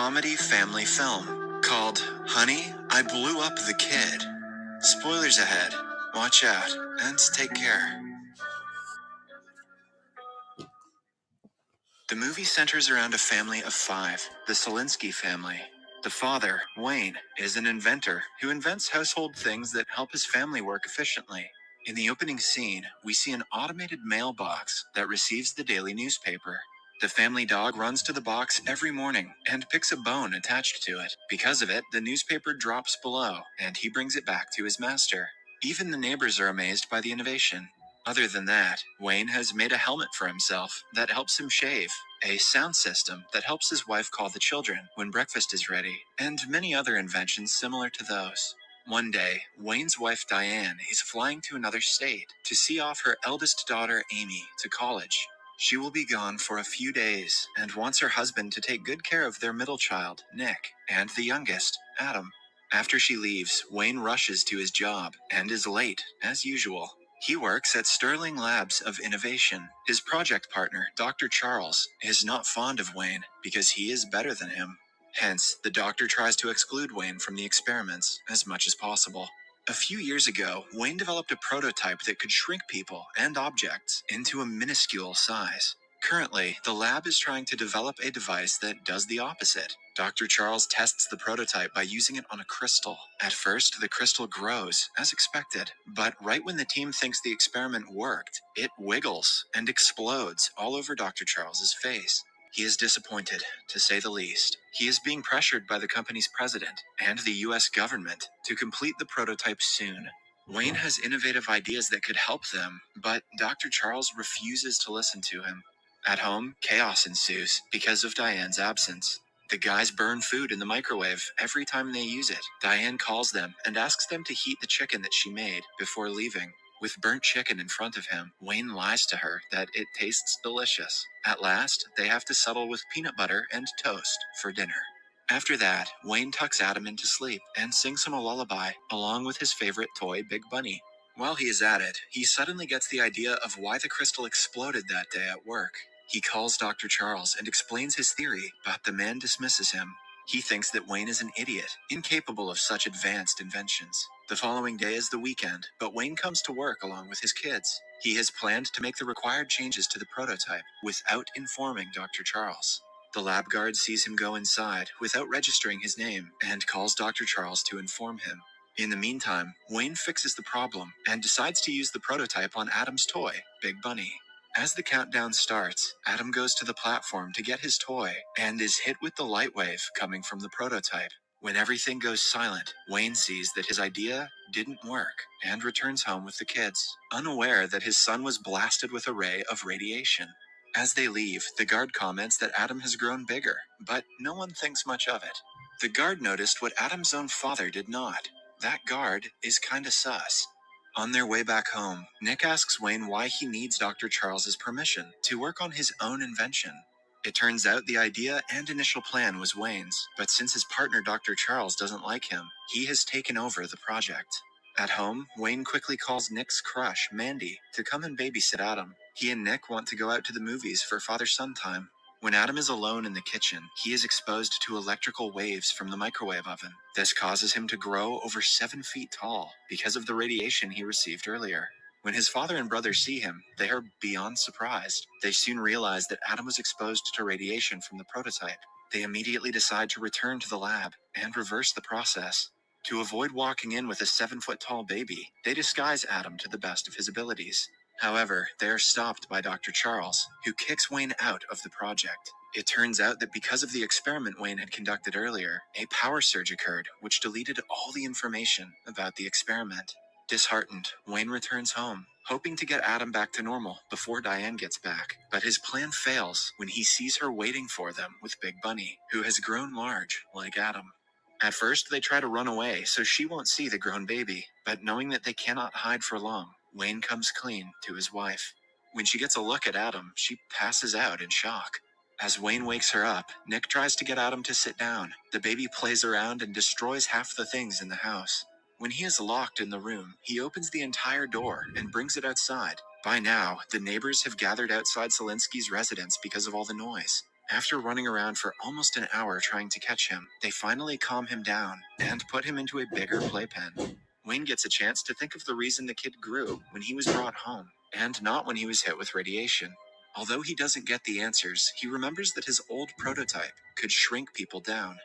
comedy family film called Honey, I Blew Up the Kid. Spoilers ahead. Watch out and take care. The movie centers around a family of 5, the Solinsky family. The father, Wayne, is an inventor who invents household things that help his family work efficiently. In the opening scene, we see an automated mailbox that receives the daily newspaper. The family dog runs to the box every morning and picks a bone attached to it. Because of it, the newspaper drops below, and he brings it back to his master. Even the neighbors are amazed by the innovation. Other than that, Wayne has made a helmet for himself that helps him shave, a sound system that helps his wife call the children when breakfast is ready, and many other inventions similar to those. One day, Wayne's wife Diane is flying to another state to see off her eldest daughter Amy to college. She will be gone for a few days and wants her husband to take good care of their middle child, Nick, and the youngest, Adam. After she leaves, Wayne rushes to his job and is late, as usual. He works at Sterling Labs of Innovation. His project partner, Dr. Charles, is not fond of Wayne because he is better than him. Hence, the doctor tries to exclude Wayne from the experiments as much as possible. A few years ago, Wayne developed a prototype that could shrink people and objects into a minuscule size. Currently, the lab is trying to develop a device that does the opposite. Dr. Charles tests the prototype by using it on a crystal. At first, the crystal grows, as expected, but right when the team thinks the experiment worked, it wiggles and explodes all over Dr. Charles's face. He is disappointed, to say the least. He is being pressured by the company's president and the US government to complete the prototype soon. Wayne has innovative ideas that could help them, but Dr. Charles refuses to listen to him. At home, chaos ensues because of Diane's absence. The guys burn food in the microwave every time they use it. Diane calls them and asks them to heat the chicken that she made before leaving. With burnt chicken in front of him, Wayne lies to her that it tastes delicious. At last, they have to settle with peanut butter and toast for dinner. After that, Wayne tucks Adam into sleep and sings him a lullaby, along with his favorite toy, Big Bunny. While he is at it, he suddenly gets the idea of why the crystal exploded that day at work. He calls Dr. Charles and explains his theory, but the man dismisses him. He thinks that Wayne is an idiot, incapable of such advanced inventions. The following day is the weekend, but Wayne comes to work along with his kids. He has planned to make the required changes to the prototype without informing Dr. Charles. The lab guard sees him go inside without registering his name and calls Dr. Charles to inform him. In the meantime, Wayne fixes the problem and decides to use the prototype on Adam's toy, Big Bunny. As the countdown starts, Adam goes to the platform to get his toy and is hit with the light wave coming from the prototype. When everything goes silent, Wayne sees that his idea didn't work and returns home with the kids, unaware that his son was blasted with a ray of radiation. As they leave, the guard comments that Adam has grown bigger, but no one thinks much of it. The guard noticed what Adam's own father did not. That guard is kinda sus. On their way back home, Nick asks Wayne why he needs Dr. Charles's permission to work on his own invention. It turns out the idea and initial plan was Wayne's, but since his partner Dr. Charles doesn't like him, he has taken over the project. At home, Wayne quickly calls Nick's crush, Mandy, to come and babysit Adam. He and Nick want to go out to the movies for father-son time. When Adam is alone in the kitchen, he is exposed to electrical waves from the microwave oven. This causes him to grow over 7 feet tall because of the radiation he received earlier. When his father and brother see him, they are beyond surprised. They soon realize that Adam was exposed to radiation from the prototype. They immediately decide to return to the lab and reverse the process. To avoid walking in with a 7-foot-tall baby, they disguise Adam to the best of his abilities. However, they are stopped by Dr. Charles, who kicks Wayne out of the project. It turns out that because of the experiment Wayne had conducted earlier, a power surge occurred which deleted all the information about the experiment. Disheartened, Wayne returns home, hoping to get Adam back to normal before Diane gets back. But his plan fails when he sees her waiting for them with Big Bunny, who has grown large like Adam. At first, they try to run away so she won't see the grown baby, but knowing that they cannot hide for long, Wayne comes clean to his wife. When she gets a look at Adam, she passes out in shock. As Wayne wakes her up, Nick tries to get Adam to sit down. The baby plays around and destroys half the things in the house. When he is locked in the room, he opens the entire door and brings it outside. By now, the neighbors have gathered outside Solinsky's residence because of all the noise. After running around for almost an hour trying to catch him, they finally calm him down and put him into a bigger playpen. Wayne gets a chance to think of the reason the kid grew when he was brought home, and not when he was hit with radiation. Although he doesn't get the answers, he remembers that his old prototype could shrink people down.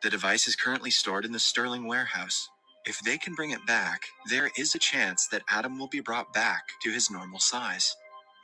The device is currently stored in the Sterling warehouse. If they can bring it back, there is a chance that Adam will be brought back to his normal size.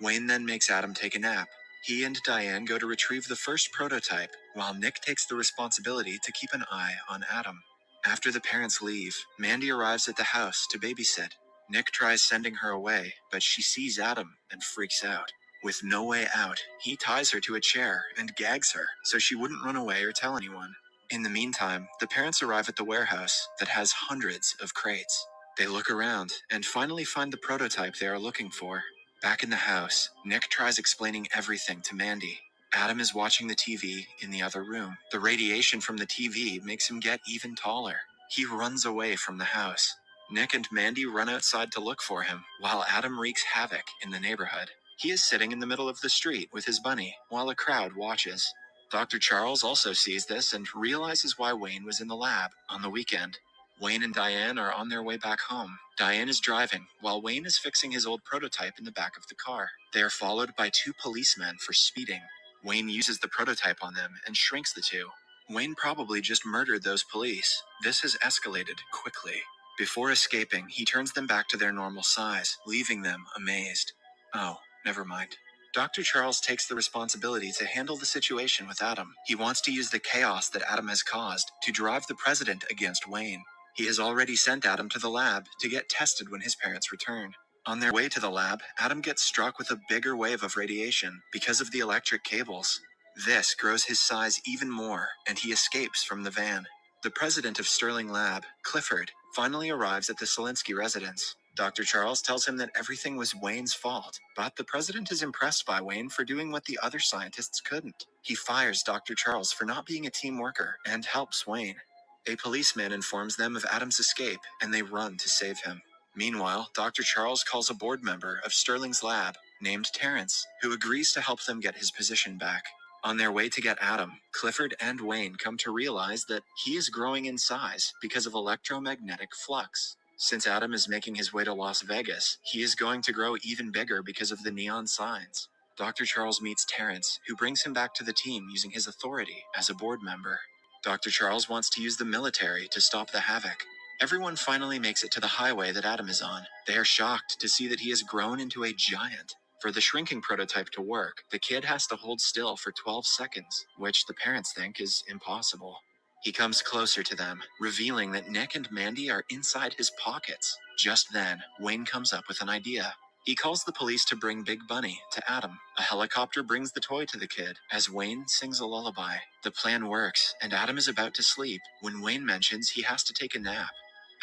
Wayne then makes Adam take a nap. He and Diane go to retrieve the first prototype, while Nick takes the responsibility to keep an eye on Adam. After the parents leave, Mandy arrives at the house to babysit. Nick tries sending her away, but she sees Adam and freaks out. With no way out, he ties her to a chair and gags her so she wouldn't run away or tell anyone. In the meantime, the parents arrive at the warehouse that has hundreds of crates. They look around and finally find the prototype they are looking for. Back in the house, Nick tries explaining everything to Mandy. Adam is watching the TV in the other room. The radiation from the TV makes him get even taller. He runs away from the house. Nick and Mandy run outside to look for him, while Adam wreaks havoc in the neighborhood. He is sitting in the middle of the street with his bunny, while a crowd watches. Dr. Charles also sees this and realizes why Wayne was in the lab on the weekend. Wayne and Diane are on their way back home. Diane is driving, while Wayne is fixing his old prototype in the back of the car. They are followed by two policemen for speeding. Wayne uses the prototype on them and shrinks the two. Wayne probably just murdered those police. This has escalated quickly. Before escaping, he turns them back to their normal size, leaving them amazed. Oh, never mind. Dr. Charles takes the responsibility to handle the situation with Adam. He wants to use the chaos that Adam has caused to drive the president against Wayne. He has already sent Adam to the lab to get tested when his parents return. On their way to the lab, Adam gets struck with a bigger wave of radiation because of the electric cables. This grows his size even more, and he escapes from the van. The president of Sterling Lab, Clifford, finally arrives at the Selinsky residence. Dr. Charles tells him that everything was Wayne's fault, but the president is impressed by Wayne for doing what the other scientists couldn't. He fires Dr. Charles for not being a team worker and helps Wayne. A policeman informs them of Adam's escape, and they run to save him. Meanwhile, Dr. Charles calls a board member of Sterling's lab, named Terrence, who agrees to help them get his position back. On their way to get Adam, Clifford and Wayne come to realize that he is growing in size because of electromagnetic flux. Since Adam is making his way to Las Vegas, he is going to grow even bigger because of the neon signs. Dr. Charles meets Terrence, who brings him back to the team using his authority as a board member. Dr. Charles wants to use the military to stop the havoc. Everyone finally makes it to the highway that Adam is on. They are shocked to see that he has grown into a giant. For the shrinking prototype to work, the kid has to hold still for 12 seconds, which the parents think is impossible. He comes closer to them, revealing that Nick and Mandy are inside his pockets. Just then, Wayne comes up with an idea. He calls the police to bring Big Bunny to Adam. A helicopter brings the toy to the kid as Wayne sings a lullaby. The plan works, and Adam is about to sleep when Wayne mentions he has to take a nap.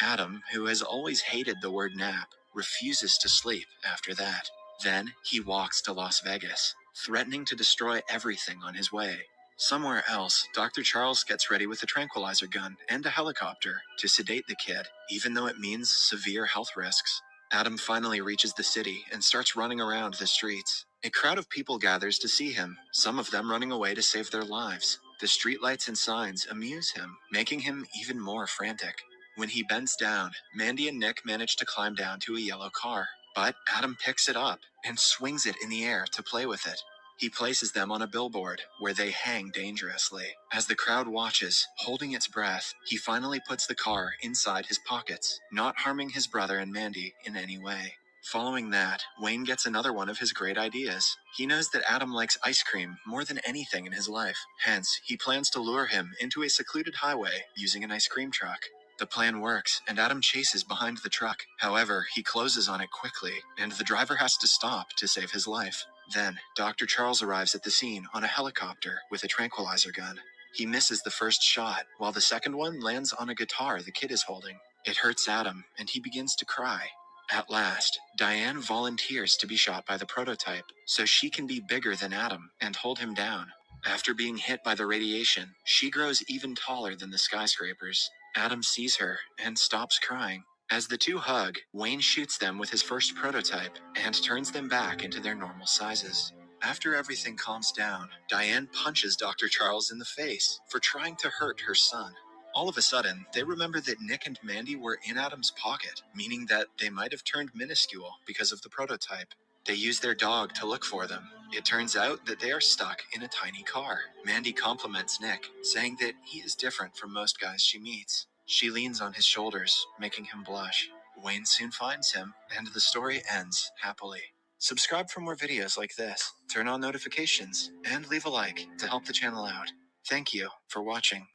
Adam, who has always hated the word nap, refuses to sleep after that. Then he walks to Las Vegas, threatening to destroy everything on his way. Somewhere else, Dr. Charles gets ready with a tranquilizer gun and a helicopter to sedate the kid, even though it means severe health risks. Adam finally reaches the city and starts running around the streets. A crowd of people gathers to see him, some of them running away to save their lives. The streetlights and signs amuse him, making him even more frantic. When he bends down, Mandy and Nick manage to climb down to a yellow car, but Adam picks it up and swings it in the air to play with it. He places them on a billboard, where they hang dangerously. As the crowd watches, holding its breath, he finally puts the car inside his pockets, not harming his brother and Mandy in any way. Following that, Wayne gets another one of his great ideas. He knows that Adam likes ice cream more than anything in his life. Hence, he plans to lure him into a secluded highway using an ice cream truck. The plan works, and Adam chases behind the truck. However, he closes on it quickly, and the driver has to stop to save his life. Then, Dr. Charles arrives at the scene on a helicopter with a tranquilizer gun. He misses the first shot, while the second one lands on a guitar the kid is holding. It hurts Adam, and he begins to cry. At last, Diane volunteers to be shot by the prototype, so she can be bigger than Adam and hold him down. After being hit by the radiation, she grows even taller than the skyscrapers. Adam sees her and stops crying. As the two hug, Wayne shoots them with his first prototype and turns them back into their normal sizes. After everything calms down, Diane punches Dr. Charles in the face for trying to hurt her son. All of a sudden, they remember that Nick and Mandy were in Adam's pocket, meaning that they might have turned minuscule because of the prototype. They use their dog to look for them. It turns out that they are stuck in a tiny car. Mandy compliments Nick, saying that he is different from most guys she meets. She leans on his shoulders, making him blush. Wayne soon finds him, and the story ends happily. Subscribe for more videos like this, turn on notifications, and leave a like to help the channel out. Thank you for watching.